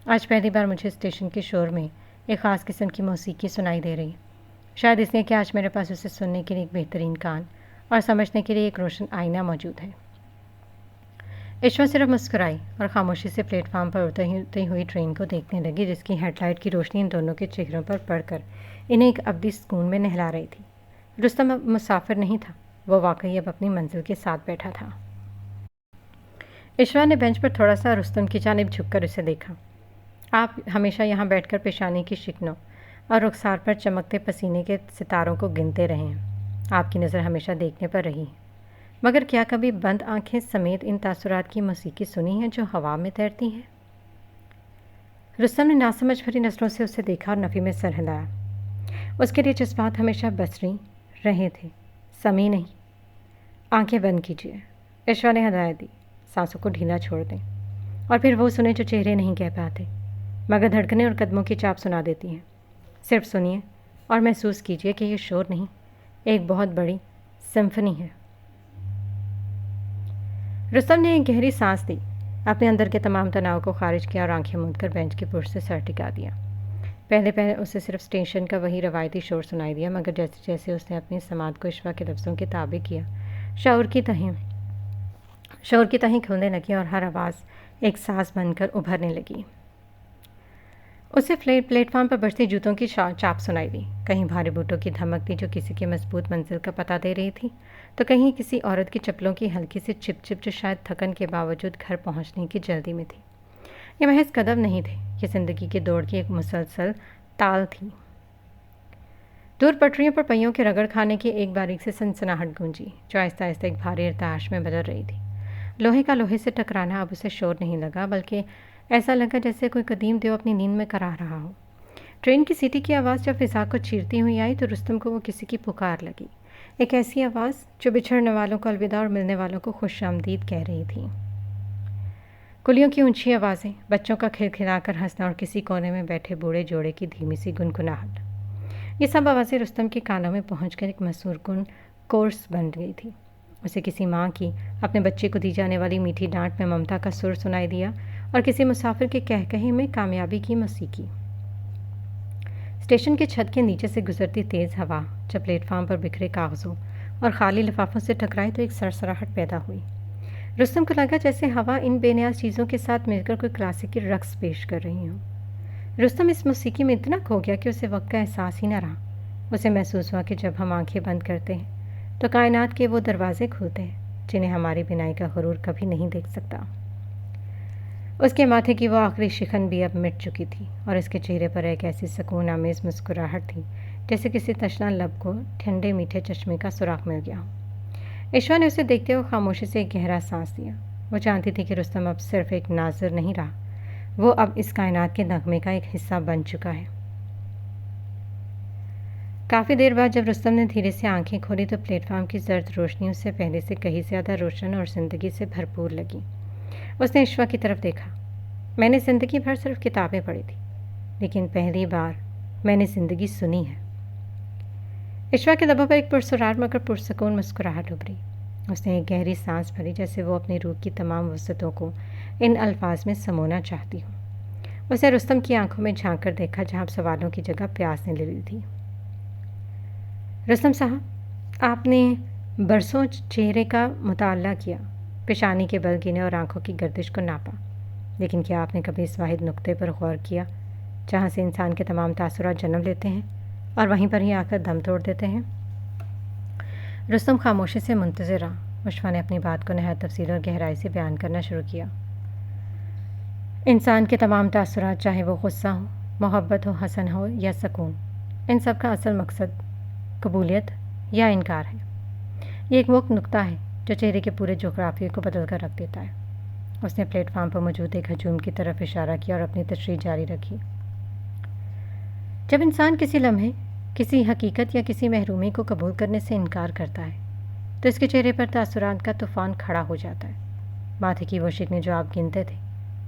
آج پہلی بار مجھے اسٹیشن کے شور میں ایک خاص قسم کی موسیقی سنائی دے رہی ہے، شاید اس لیے کہ آج میرے پاس اسے سننے کے لیے ایک بہترین کان اور سمجھنے کے لیے ایک روشن آئینہ موجود ہے۔ عشوا صرف مسکرائی اور خاموشی سے پلیٹ فارم پر اترتی ہوئی ٹرین کو دیکھنے لگی جس کی ہیڈ لائٹ کی روشنی ان دونوں کے چہروں پر پڑ کر انہیں ایک ابدی سکون میں نہلا رہی تھی۔ رستم اب مسافر نہیں تھا، وہ واقعی اب اپنی منزل کے ساتھ بیٹھا تھا۔ عشوا نے بینچ پر تھوڑا سا رستم کی جانب جھک کر اسے دیکھا۔ آپ ہمیشہ یہاں بیٹھ کر پیشانی کی شکنوں اور رخسار پر چمکتے پسینے کے ستاروں کو گنتے رہے ہیں۔ آپ کی نظر ہمیشہ دیکھنے پر رہی ہے، مگر کیا کبھی بند آنکھیں سمیت ان تاثرات کی موسیقی سنی ہے جو ہوا میں تیرتی ہیں؟ رستم نے ناسمجھ بھری نظروں سے اسے دیکھا اور نفی میں سر ہلایا۔ اس کے لیے جذبات ہمیشہ بصری رہے تھے، سمیع نہیں۔ آنکھیں بند کیجیے، عشوا نے ہدایت دی۔ سانسوں کو ڈھیلا چھوڑ دیں اور پھر وہ سنیں جو چہرے نہیں کہہ پاتے مگر دھڑکنیں اور قدموں کی چاپ سنا دیتی ہیں۔ صرف سنیے اور محسوس کیجیے کہ یہ شور نہیں، ایک بہت بڑی سمفنی ہے۔ رستم نے ایک گہری سانس لی، اپنے اندر کے تمام تناؤ کو خارج کیا اور آنکھیں موند کر بینچ کے پشت سے سر ٹکا دیا۔ پہلے اسے صرف اسٹیشن کا وہی روایتی شور سنائی دیا، مگر جیسے جیسے اس نے اپنی سماعت کو عشوا کے لفظوں کے تابع کیا، شعور کی تہیں کھلنے لگی اور ہر آواز ایک ساز بن کر ابھرنے لگی۔ اسے پلیٹ فارم پر بجتی جوتوں کی چاپ سنائی دی، کہیں بھاری بوٹوں کی دھمک تھی جو کسی کی مضبوط منزل کا پتہ دے رہی تھی، تو کہیں کسی عورت کی چپلوں کی ہلکی سی چپ چپ جو شاید تھکن کے باوجود گھر پہنچنے کی جلدی میں تھی۔ یہ محض قدم نہیں تھے، یہ زندگی کی دوڑ کی ایک مسلسل تال تھی۔ دور پٹریوں پر پہیوں کے رگڑ کھانے کی ایک باریک سے سنسناہٹ گونجی جو آہستہ آہستہ ایک بھاری ارتعاش میں بدل رہی تھی۔ لوہے کا لوہے سے ٹکرانا اب اسے شور نہیں لگا، بلکہ ایسا لگا جیسے کوئی قدیم دیو اپنی نیند میں کرا رہا ہو۔ ٹرین کی سیٹی کی آواز جب فضا کو چیرتی ہوئی آئی تو رستم کو وہ کسی کی پکار لگی، ایک ایسی آواز جو بچھڑنے والوں کو الوداع اور ملنے والوں کو خوش آمدید کہہ رہی تھی۔ کلیوں کی اونچی آوازیں، بچوں کا کھلکھلا کر ہنسنا اور کسی کونے میں بیٹھے بوڑھے جوڑے کی دھیمی سی گنگناہٹ، یہ سب آوازیں رستم کے کانوں میں پہنچ کر ایک مسحور کن کورس بن گئی تھی۔ اسے کسی ماں کی اپنے بچے کو دی جانے والی میٹھی ڈانٹ میں ممتا کا سر سنائی دیا اور کسی مسافر کے کہے میں کامیابی کی موسیقی۔ اسٹیشن کے چھت کے نیچے سے گزرتی تیز ہوا جب پلیٹ فارم پر بکھرے کاغذوں اور خالی لفافوں سے ٹکرائی تو ایک سرسراہٹ پیدا ہوئی۔ رستم کو لگا جیسے ہوا ان بے نیاز چیزوں کے ساتھ مل کر کوئی کلاسیکی رقص پیش کر رہی ہوں۔ رستم اس موسیقی میں اتنا کھو گیا کہ اسے وقت کا احساس ہی نہ رہا۔ اسے محسوس ہوا کہ جب ہم آنکھیں بند کرتے ہیں تو کائنات کے وہ دروازے کھلتے ہیں جنہیں ہماری بینائی کا غرور کبھی نہیں دیکھ سکتا۔ اس کے ماتھے کی وہ آخری شکن بھی اب مٹ چکی تھی اور اس کے چہرے پر ایک ایسی سکون آمیز مسکراہٹ تھی جیسے کسی تشنہ لب کو ٹھنڈے میٹھے چشمے کا سراغ مل گیا ہو۔ عشوا نے اسے دیکھتے ہوئے خاموشی سے ایک گہرا سانس لیا۔ وہ جانتی تھی کہ رستم اب صرف ایک ناظر نہیں رہا، وہ اب اس کائنات کے نغمے کا ایک حصہ بن چکا ہے۔ کافی دیر بعد جب رستم نے دھیرے سے آنکھیں کھولی تو پلیٹ فارم کی زرد روشنی اس سے پہلے سے کہیں زیادہ روشن اور زندگی سے بھرپور لگی۔ اس نے اشوا کی طرف دیکھا۔ میں نے زندگی بھر صرف کتابیں پڑھی تھی، لیکن پہلی بار میں نے زندگی سنی ہے۔ اشوا کے لبوں پر ایک پرسرار مگر پرسکون مسکراہٹ ابھری۔ اس نے ایک گہری سانس بھری، جیسے وہ اپنی روح کی تمام وسعتوں کو ان الفاظ میں سمونا چاہتی ہو۔ اس نے رستم کی آنکھوں میں جھانک کر دیکھا، جہاں سوالوں کی جگہ پیاس نے لے لی تھی۔ رستم صاحب، آپ نے برسوں چہرے کا مطالعہ کیا، پیشانی کے بل گنے اور آنکھوں کی گردش کو ناپا، لیکن کیا آپ نے کبھی اس واحد نقطے پر غور کیا جہاں سے انسان کے تمام تاثرات جنم لیتے ہیں اور وہیں پر ہی آ کر دم توڑ دیتے ہیں؟ رستم خاموشی سے منتظر رہا۔ اشوا نے اپنی بات کو نہایت تفصیل اور گہرائی سے بیان کرنا شروع کیا۔ انسان کے تمام تاثرات، چاہے وہ غصہ ہو، محبت ہو، حسن ہو یا سکون، ان سب کا اصل مقصد قبولیت یا انکار ہے۔ یہ ایک وہ نقطہ ہے جو چہرے کے پورے جغرافیے کو بدل کر رکھ دیتا ہے۔ اس نے پلیٹ فارم پر موجود ایک ہجوم کی طرف اشارہ کیا اور اپنی تشریح جاری رکھی۔ جب انسان کسی لمحے، کسی حقیقت یا کسی محرومی کو قبول کرنے سے انکار کرتا ہے تو اس کے چہرے پر تاثرات کا طوفان کھڑا ہو جاتا ہے۔ ماتھے کی وہ شکنیں جو آپ گنتے تھے،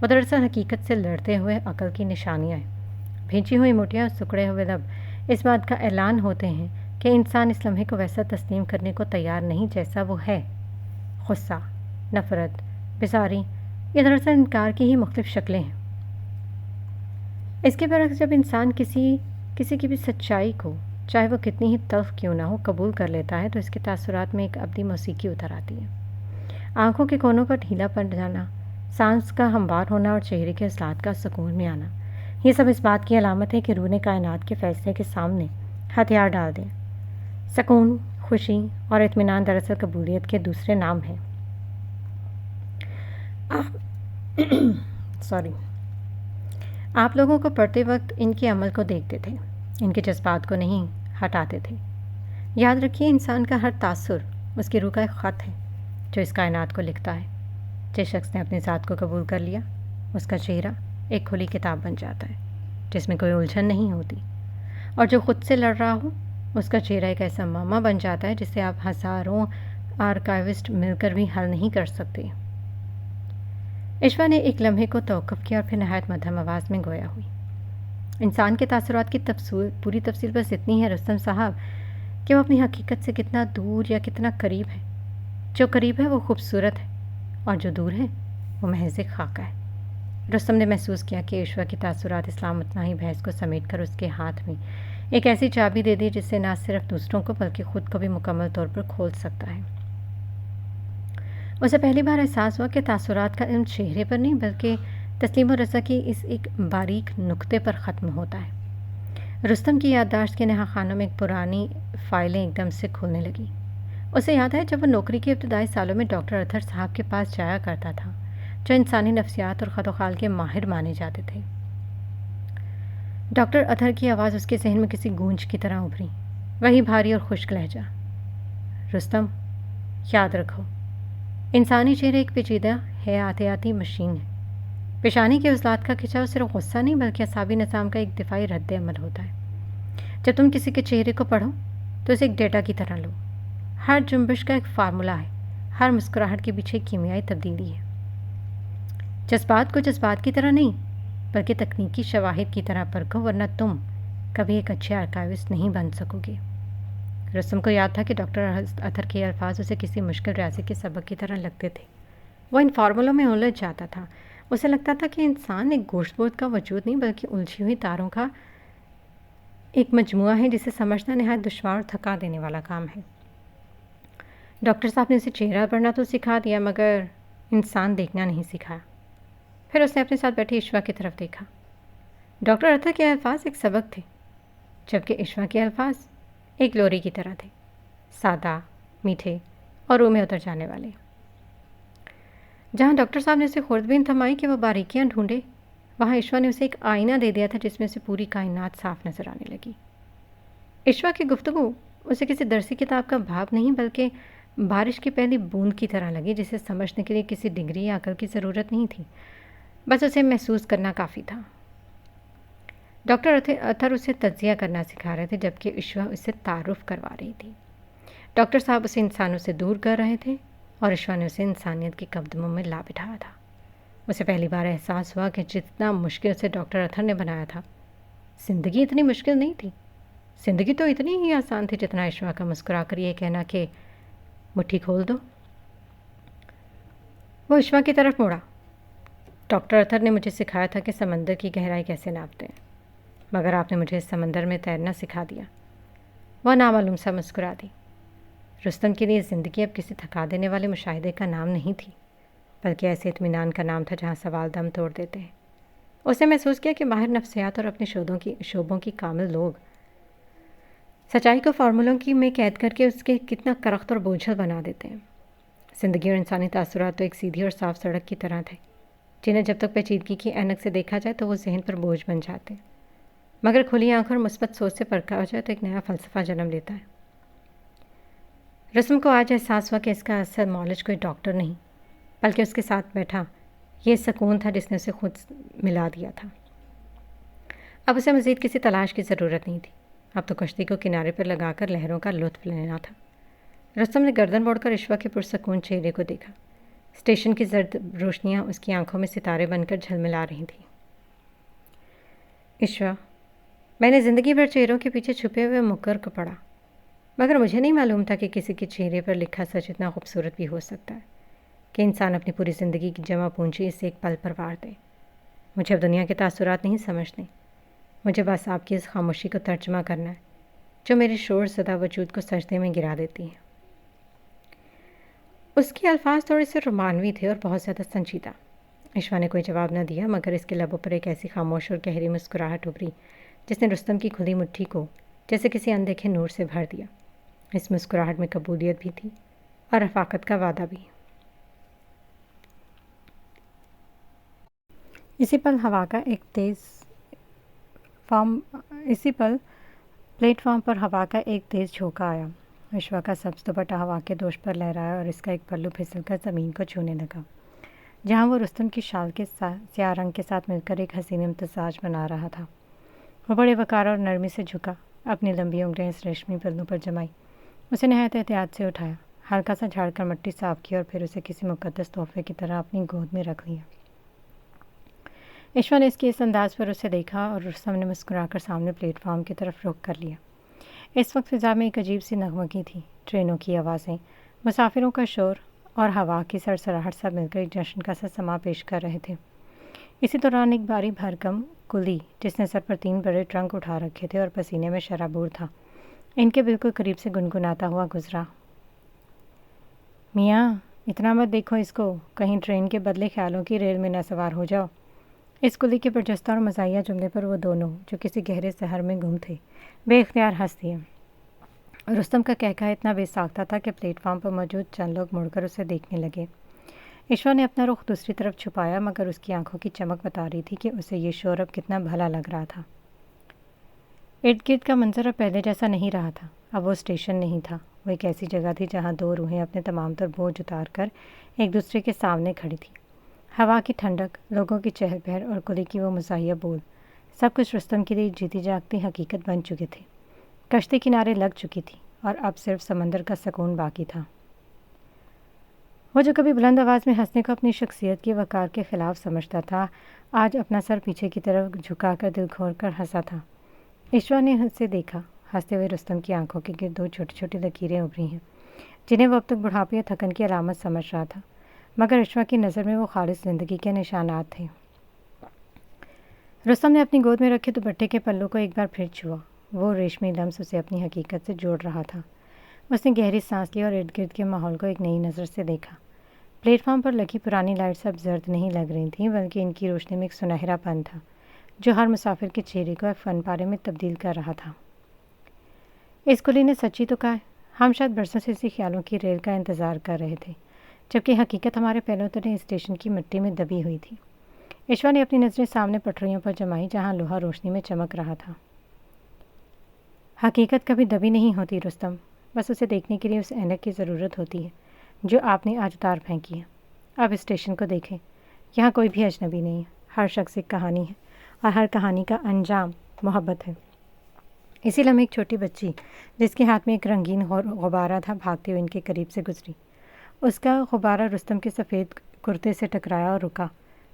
وہ دراصل حقیقت سے لڑتے ہوئے عقل کی نشانیاں ہیں۔ بھینچی ہوئی مٹیاں اور سکڑے ہوئے لب اس بات کا اعلان ہوتے ہیں کہ انسان اس لمحے کو ویسا تسلیم کرنے کو تیار نہیں جیسا وہ ہے۔ غصہ، نفرت، بیزاری، یہ دراصل انکار کی ہی مختلف شکلیں ہیں۔ اس کے برعکس جب انسان کسی کی بھی سچائی کو، چاہے وہ کتنی ہی تلخ کیوں نہ ہو، قبول کر لیتا ہے تو اس کے تاثرات میں ایک ابدی موسیقی اتر آتی ہے۔ آنکھوں کے کونوں پر ڈھیلا پڑ جانا، سانس کا ہموار ہونا اور چہرے کے عضلات کا سکون میں آنا، یہ سب اس بات کی علامت ہے کہ روح نے کائنات کے فیصلے کے سامنے ہتھیار ڈال دیں۔ سکون، خوشی اور اطمینان دراصل قبولیت کے دوسرے نام ہیں۔ آپ لوگوں کو پڑھتے وقت ان کے عمل کو دیکھتے تھے، ان کے جذبات کو نہیں ہٹاتے تھے۔ یاد رکھیے، انسان کا ہر تاثر اس کی روح کا ایک خط ہے جو اس کائنات کو لکھتا ہے۔ جس شخص نے اپنی ذات کو قبول کر لیا، اس کا چہرہ ایک کھلی کتاب بن جاتا ہے جس میں کوئی الجھن نہیں ہوتی، اور جو خود سے لڑ رہا ہو، اس کا چہرہ ایک ایسا معمہ بن جاتا ہے جسے آپ ہزاروں آرکائیوسٹ مل کر بھی حل نہیں کر سکتے۔ اشوا نے ایک لمحے کو توقف کیا اور پھر نہایت مدھم آواز میں گویا ہوئی۔ انسان کے تاثرات کی پوری تفصیل بس اتنی ہے رستم صاحب کہ وہ اپنی حقیقت سے کتنا دور یا کتنا قریب ہے۔ جو قریب ہے وہ خوبصورت ہے، اور جو دور ہے وہ محض ایک خاکہ ہے۔ رستم نے محسوس کیا کہ اشوا کی تاثرات اسلام اتنا ہی بحث کو سمیٹ کر اس کے ہاتھ میں ایک ایسی چابی دے دی جس سے نہ صرف دوسروں کو بلکہ خود کو بھی مکمل طور پر کھول سکتا ہے۔ اسے پہلی بار احساس ہوا کہ تاثرات کا علم چہرے پر نہیں بلکہ تسلیم و رضا کی اس ایک باریک نقطے پر ختم ہوتا ہے۔ رستم کی یادداشت کے نہا خانوں میں ایک پرانی فائلیں ایک دم سے کھلنے لگیں۔ اسے یاد ہے جب وہ نوکری کے ابتدائی سالوں میں ڈاکٹر اتھر صاحب کے پاس جایا کرتا تھا، جو انسانی نفسیات اور خط و خال کے ماہر مانے جاتے تھے۔ ڈاکٹر اتھر کی آواز اس کے ذہن میں کسی گونج کی طرح ابھری، وہی بھاری اور خشک لہجہ۔ رستم، یاد رکھو، انسانی چہرے ایک پیچیدہ حیاتیاتی مشین ہے۔ پیشانی کے عضلات کا کھچاؤ صرف غصہ نہیں بلکہ اعصابی نظام کا ایک دفاعی رد عمل ہوتا ہے۔ جب تم کسی کے چہرے کو پڑھو تو اسے ایک ڈیٹا کی طرح لو۔ ہر جنبش کا ایک فارمولہ ہے، ہر مسکراہٹ کے پیچھے ایک کیمیائی تبدیلی ہے۔ جذبات کو جذبات کی طرح نہیں بلکہ تکنیکی شواہد کی طرح پرکھو، ورنہ تم کبھی ایک اچھے آرکائیوسٹ نہیں بن سکو گے۔ رستم کو یاد تھا کہ ڈاکٹر اتھر کے الفاظ اسے کسی مشکل ریاضی کے سبق کی طرح لگتے تھے۔ وہ ان فارمولوں میں الجھ جاتا تھا۔ اسے لگتا تھا کہ انسان ایک گوشت بوجھ کا وجود نہیں بلکہ الجھی ہوئی تاروں کا ایک مجموعہ ہے جسے سمجھنا نہایت دشوار اور تھکا دینے والا کام ہے۔ ڈاکٹر صاحب نے اسے چہرہ پڑھنا تو سکھا دیا مگر انسان دیکھنا نہیں سکھایا۔ پھر اس نے اپنے ساتھ بیٹھی اشوا کی طرف دیکھا۔ ڈاکٹر اتھر کے الفاظ ایک سبق تھے، جبکہ اشوا کے الفاظ ایک لوری کی طرح تھے، سادہ، میٹھے اور روح میں اتر جانے والے۔ جہاں ڈاکٹر صاحب نے اسے خوردبین تھمائی کہ وہ باریکیاں ڈھونڈے، وہاں اشوا نے اسے ایک آئینہ دے دیا تھا جس میں سے پوری کائنات صاف نظر آنے لگی۔ اشوا کی گفتگو اسے کسی درسی کتاب کا بھاگ نہیں بلکہ بارش کی پہلی بوند کی طرح لگی جسے سمجھنے کے لیے کسی ڈگری یا عقل کی ضرورت نہیں تھی، بس اسے محسوس کرنا کافی تھا۔ ڈاکٹر اتھر اسے تجزیہ کرنا سکھا رہے تھے جبکہ اشوا اسے تعارف کروا رہی تھی۔ ڈاکٹر صاحب اسے انسانوں سے دور کر رہے تھے اور اشوا نے اسے انسانیت کے قدموں میں لا بٹھایا تھا۔ اسے پہلی بار احساس ہوا کہ جتنا مشکل سے ڈاکٹر اطہر نے بنایا تھا، زندگی اتنی مشکل نہیں تھی۔ زندگی تو اتنی ہی آسان تھی جتنا عشوا کا مسکرا کر یہ کہنا کہ مٹھی کھول دو۔ وہ عشوا کی طرف مڑا۔ ڈاکٹر اطہر نے مجھے سکھایا تھا کہ سمندر کی گہرائی کیسے ناپتے ہیں، مگر آپ نے مجھے اس سمندر میں تیرنا سکھا دیا۔ وہ نامعلوم سا مسکرا دی۔ رستم کے لیے زندگی اب کسی تھکا دینے والے مشاہدے کا نام نہیں تھی، بلکہ ایسے اطمینان کا نام تھا جہاں سوال دم توڑ دیتے ہیں۔ اس نے محسوس کیا کہ ماہر نفسیات اور اپنے شعبوں کی کامل لوگ سچائی کو فارمولوں میں قید کر کے اس کے کتنا کرخت اور بوجھل بنا دیتے ہیں۔ زندگی اور انسانی تاثرات تو ایک سیدھی اور صاف سڑک کی طرح تھے، جنہیں جب تک پیچیدگی کی اینک سے دیکھا جائے تو وہ ذہن پر بوجھ بن جاتے ہیں، مگر کھلی آنکھ اور مثبت سوچ سے پرکھا جائے تو ایک نیا فلسفہ جنم لیتا ہے۔ رسم کو آج احساس ہوا کہ اس کا اصل معالج کوئی ڈاکٹر نہیں، بلکہ اس کے ساتھ بیٹھا یہ سکون تھا جس نے اسے خود ملا دیا تھا۔ اب اسے مزید کسی تلاش کی ضرورت نہیں تھی، اب تو کشتی کو کنارے پر لگا کر لہروں کا لطف لینا تھا۔ رستم نے گردن موڑ کر عشوا کے پرسکون چہرے کو دیکھا۔ اسٹیشن کی زرد روشنیاں اس کی آنکھوں میں ستارے بن کر جھلملا رہی تھیں۔ عشوا، میں نے زندگی بھر چہروں کے پیچھے چھپے ہوئے مکر کو پڑھا، مگر مجھے نہیں معلوم تھا کہ کسی کے چہرے پر لکھا سچ اتنا خوبصورت بھی ہو سکتا ہے کہ انسان اپنی پوری زندگی کی جمع پونجی اسے ایک پل پر وار دے۔ مجھے اب دنیا کے تاثرات نہیں سمجھنے، مجھے بس آپ کی اس خاموشی کو ترجمہ کرنا ہے جو میرے شور زدہ وجود کو سجدے میں گرا دیتی ہے۔ اس کے الفاظ تھوڑے سے رومانوی تھے اور بہت زیادہ سنجیدہ۔ عشوا نے کوئی جواب نہ دیا، مگر اس کے لبوں پر ایک ایسی خاموش اور گہری مسکراہٹ ابھری جس نے رستم کی کھلی مٹھی کو جیسے کسی اندیکھے نور سے بھر دیا۔ اس مسکراہٹ میں قبولیت بھی تھی اور رفاقت کا وعدہ بھی۔ اسی پل پلیٹ فارم پر ہوا کا ایک تیز جھونکا آیا۔ عشوا کا سبز دوپٹہ ہوا کے دوش پر لہرایا اور اس کا ایک پلو پھسل کر زمین کو چھونے لگا، جہاں وہ رستم کی شال کے سیاہ رنگ کے ساتھ مل کر ایک حسین امتزاج بنا رہا تھا۔ وہ بڑے وقار اور نرمی سے جھکا، اپنی لمبی انگلیاں اس ریشمی پلو پر جمائی، اسے نہایت احتیاط سے اٹھایا، ہلکا سا جھاڑ کر مٹی صاف کی اور پھر اسے کسی مقدس تحفے کی طرح اپنی گود میں رکھ لیا۔ عشوا نے اس کے اس انداز پر اسے دیکھا اور رستم نے مسکرا کر سامنے پلیٹ فارم کی طرف رخ کر لیا۔ اس وقت فضا میں ایک عجیب سی نغمگی تھی، ٹرینوں کی آوازیں، مسافروں کا شور اور ہوا کی سرسراہٹ سب مل کر ایک جشن کا سا سما پیش کر رہے تھے۔ اسی دوران ایک بھاری بھرکم کلی جس نے سر پر 3 بڑے ٹرنک اٹھا رکھے تھے اور پسینے میں شرابور تھا، ان کے بالکل قریب سے گنگناتا ہوا گزرا۔ میاں، اتنا مت دیکھو اس کو، کہیں ٹرین کے بدلے خیالوں کی ریل میں نہ سوار ہو جاؤ۔ اس کلی کے برجستہ اور مزاحیہ جملے پر وہ دونوں جو کسی گہرے سحر میں گم تھے بے اختیار ہنس دیے۔ رستم کا کہکہا اتنا بے ساختہ تھا کہ پلیٹ فارم پر موجود چند لوگ مڑ کر اسے دیکھنے لگے۔ عشوا نے اپنا رخ دوسری طرف چھپایا، مگر اس کی آنکھوں کی چمک بتا رہی تھی کہ اسے یہ شور اب کتنا بھلا لگ رہا تھا۔ ارد گرد کا منظر اب پہلے جیسا نہیں رہا تھا۔ اب وہ اسٹیشن نہیں تھا، وہ ایک ایسی جگہ تھی جہاں دو روحیں اپنے تمام تر بوجھ اتار کر ایک دوسرے کے سامنے کھڑی تھیں۔ ہوا کی ٹھنڈک، لوگوں کی چہل پہل اور کلی کی وہ مزاحیہ بول، سب کچھ رستم کے لیے جیتی جاگتی حقیقت بن چکے تھے۔ کشتی کنارے لگ چکی تھی اور اب صرف سمندر کا سکون باقی تھا۔ وہ جو کبھی بلند آواز میں ہنسنے کو اپنی شخصیت کی وقار کے خلاف سمجھتا تھا، آج اپنا سر پیچھے کی طرف جھکا کر دل کھول کر ہنسا تھا۔ عشوا نے اسے دیکھا، ہنستے ہوئے رستم کی آنکھوں کے گرد 2 چھوٹی چھوٹی لکیریں ابھری ہیں، جنہیں وہ اب تک بڑھاپے یا تھکن کی علامت سمجھ رہا تھا، مگر عشوا کی نظر میں وہ خالص زندگی کے نشانات تھے۔ رستم نے اپنی گود میں رکھے دوپٹے کے پلو کو ایک بار پھر چھوا، وہ ریشمی لمس اسے اپنی حقیقت سے جوڑ رہا تھا۔ اس نے گہری سانس لی اور ارد گرد کے ماحول کو ایک نئی نظر سے دیکھا۔ پلیٹ فارم پر لگی پرانی لائٹس اب زرد نہیں لگ رہی تھیں، بلکہ ان کی روشنی میں ایک سنہرا پن تھا جو ہر مسافر کے چہرے کو ایک فن پارے میں تبدیل کر رہا تھا۔ اس کلی نے سچی تو کہا ہے، ہم شاید برسوں سے اسی خیالوں کی ریل کا انتظار کر رہے تھے، جبکہ حقیقت ہمارے پہلوں تلے اسٹیشن کی مٹی میں دبی ہوئی تھی۔ عشوا نے اپنی نظریں سامنے پٹریوں پر جمائی جہاں لوہا روشنی میں چمک رہا تھا۔ حقیقت کبھی دبی نہیں ہوتی رستم، بس اسے دیکھنے کے لیے اس اینک کی ضرورت ہوتی ہے جو آپ نے آج اتار پھینکی ہے۔ اب اسٹیشن کو دیکھیں، یہاں کوئی بھی اجنبی نہیں ہے، ہر شخص ایک کہانی ہے اور ہر کہانی کا انجام محبت ہے۔ اسی لمحے ایک چھوٹی بچی جس کے ہاتھ میں ایک رنگین غبارہ تھا بھاگتے ہوئے ان کے قریب سے گزری۔ اس کا غبارہ رستم کے سفید کرتے سے ٹکرایا اور رکا،